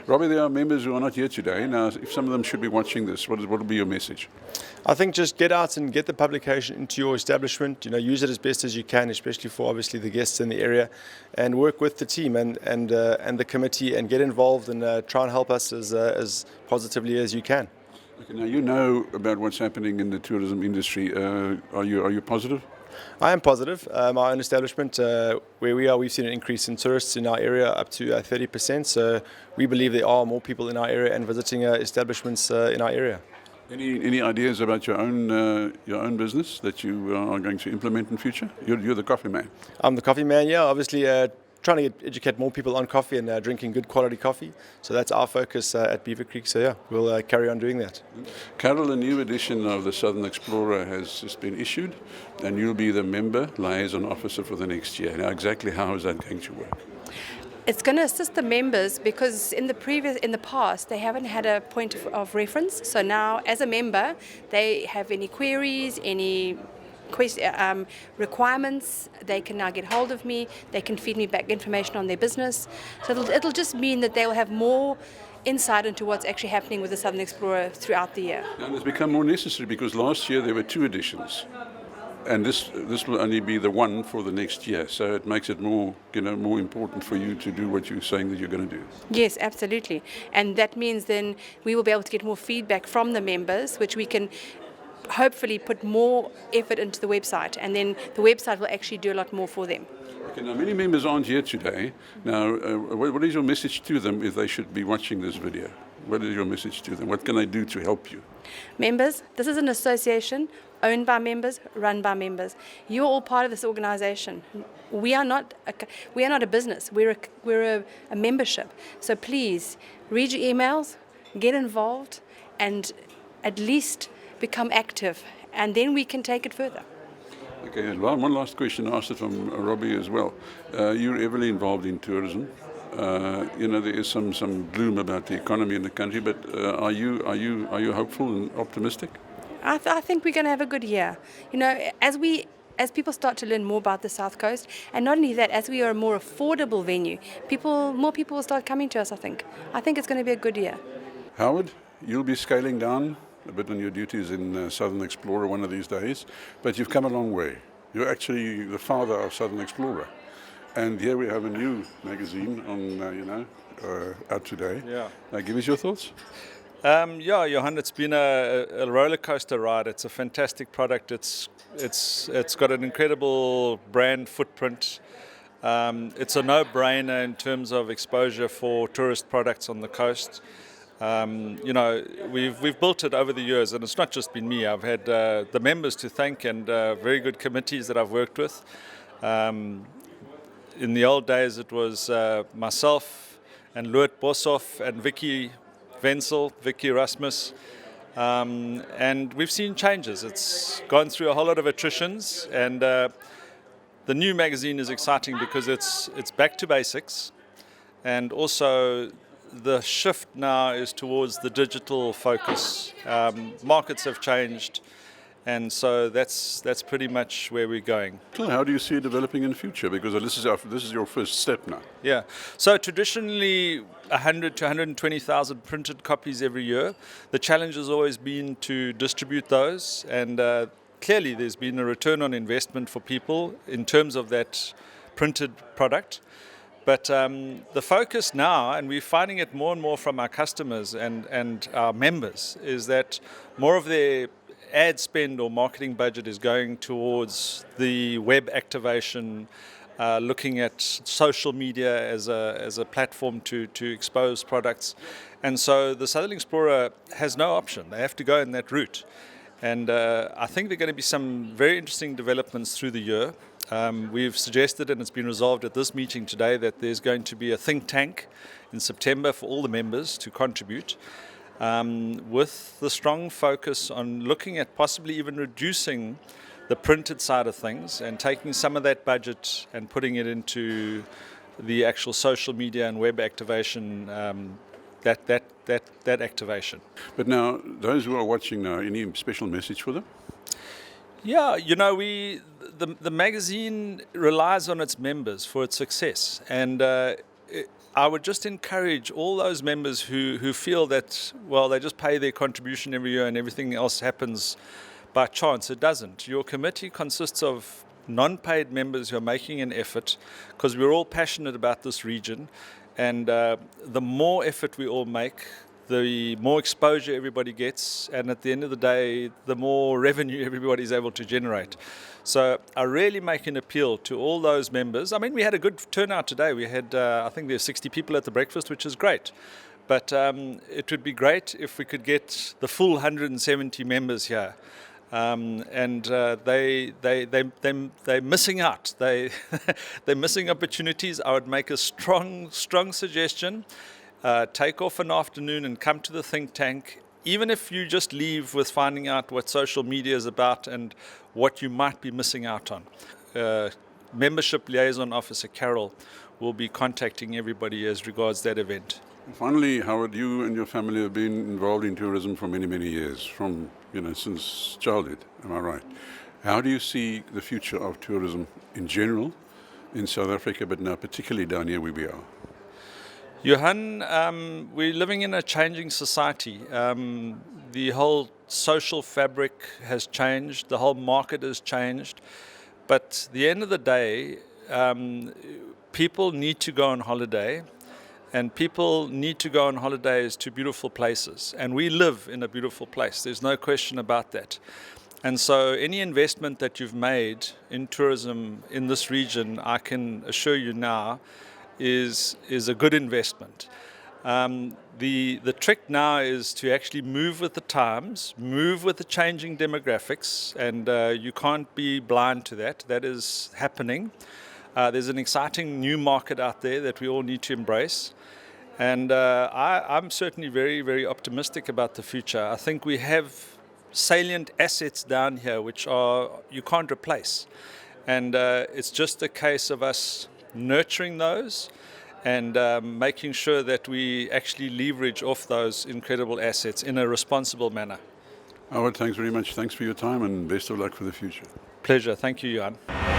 Robbie, there are members who are not here today. Now, if some of them should be watching this, what will be your message? I think just get out and get the publication into your establishment. Use it as best as you can, especially for obviously the guests in the area, and work with the team and the committee and get involved and try and help us as positively as you can. Okay, now you know about what's happening in the tourism industry. Are you positive? I am positive. Our own establishment, where we are, we've seen an increase in tourists in our area up to 30%. So we believe there are more people in our area and visiting establishments in our area. Any ideas about your own business that you are going to implement in future? You're the coffee man. I'm the coffee man. Yeah, obviously. Trying to educate more people on coffee and drinking good quality coffee. So that's our focus at Beaver Creek. So yeah, we'll carry on doing that. Carol, a new edition of the Southern Explorer has just been issued, and you'll be the member liaison officer for the next year. Now, exactly how is that going to work? It's going to assist the members because in the past they haven't had a point of reference. So now, as a member, they have any queries, any requirements, they can now get hold of me, they can feed me back information on their business. So it'll just mean that they'll have more insight into what's actually happening with the Southern Explorer throughout the year. And it's become more necessary because last year there were 2 editions. And this will only be the one for the next year, so it makes it more important for you to do what you're saying that you're going to do. Yes, absolutely, and that means then we will be able to get more feedback from the members, which we can hopefully put more effort into the website, and then the website will actually do a lot more for them. Okay, now many members aren't here today. Now, what is your message to them if they should be watching this video? What is your message to them? What can they do to help you? Members, this is an association owned by members, run by members. You're all part of this organization. We are not a business. We're a membership. So please read your emails, get involved, and at least become active, and then we can take it further. Okay, and one last question asked it from Robbie as well. You're heavily involved in tourism. There is some gloom about the economy in the country, but are you hopeful and optimistic? I think we're going to have a good year. As people start to learn more about the South Coast, and not only that, as we are a more affordable venue, more people will start coming to us. I think it's going to be a good year. Howard, you'll be scaling down a bit on your duties in Southern Explorer one of these days, but you've come a long way. You're actually the father of Southern Explorer, and here we have a new magazine on, out today. Yeah. Give us your thoughts. Johan, it's been a roller coaster ride. It's a fantastic product. It's got an incredible brand footprint. It's a no-brainer in terms of exposure for tourist products on the coast. We've built it over the years, and it's not just been me. I've had the members to thank and very good committees that I've worked with. In the old days, it was myself and Rout and Vicky Rasmus, and we've seen changes. It's gone through a whole lot of attritions, and the new magazine is exciting because it's back to basics, and also the shift now is towards the digital focus. Markets have changed, and so that's pretty much where we're going. How do you see it developing in the future? Because this is your first step now. Yeah. So traditionally, 100 to 120,000 printed copies every year. The challenge has always been to distribute those, and clearly there's been a return on investment for people in terms of that printed product. But the focus now, and we're finding it more and more from our customers and our members, is that more of their ad spend or marketing budget is going towards the web activation, looking at social media as a platform to expose products. And so the Southern Explorer has no option. They have to go in that route. And I think there are going to be some very interesting developments through the year. We've suggested, and it's been resolved at this meeting today, that there's going to be a think tank in September for all the members to contribute, with the strong focus on looking at possibly even reducing the printed side of things and taking some of that budget and putting it into the actual social media and web activation, that activation. But now, those who are watching now, any special message for them? Yeah, the magazine relies on its members for its success, and I would just encourage all those members who feel that, well, they just pay their contribution every year and everything else happens by chance. It doesn't. Your committee consists of non-paid members who are making an effort because we're all passionate about this region, and the more effort we all make, the more exposure everybody gets, and at the end of the day, the more revenue everybody's able to generate. So I really make an appeal to all those members. I mean, we had a good turnout today. We had, I think there's 60 people at the breakfast, which is great. But it would be great if we could get the full 170 members here. They're missing out. They're missing opportunities. I would make a strong suggestion. Take off an afternoon and come to the think tank, even if you just leave with finding out what social media is about and what you might be missing out on. Membership Liaison Officer Carol will be contacting everybody as regards that event. Finally, Howard, you and your family have been involved in tourism for many, many years, from, since childhood, am I right? How do you see the future of tourism in general in South Africa, but now particularly down here where we are? Johan, we're living in a changing society. The whole social fabric has changed, the whole market has changed. But at the end of the day, people need to go on holiday, and people need to go on holidays to beautiful places. And we live in a beautiful place, there's no question about that. And so any investment that you've made in tourism in this region, I can assure you now, is a good investment. The trick now is to actually move with the times, move with the changing demographics, and you can't be blind to that. That is happening. There's an exciting new market out there that we all need to embrace. And I'm certainly very, very optimistic about the future. I think we have salient assets down here which you can't replace. And it's just a case of us nurturing those and making sure that we actually leverage off those incredible assets in a responsible manner. Howard, thanks very much. Thanks for your time and best of luck for the future. Pleasure. Thank you, Johan.